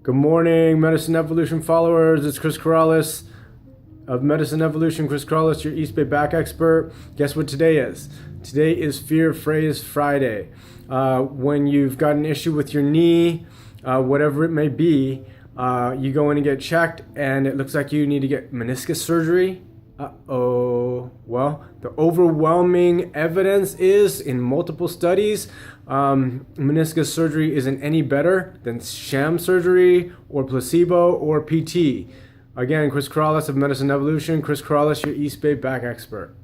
Good morning, Medicine Evolution followers. It's Chris Corrales of Medicine Evolution. Chris Corrales, your East Bay back expert. Guess what today is? Today is Fear Phrase Friday. When you've got an issue with your knee, whatever it may be, you go in and get checked, and it looks like you need to get meniscus surgery. Well, the overwhelming evidence is, in multiple studies, meniscus surgery isn't any better than sham surgery or placebo or PT. Again, Chris Corrales of Medicine Evolution. Chris Corrales, your East Bay back expert.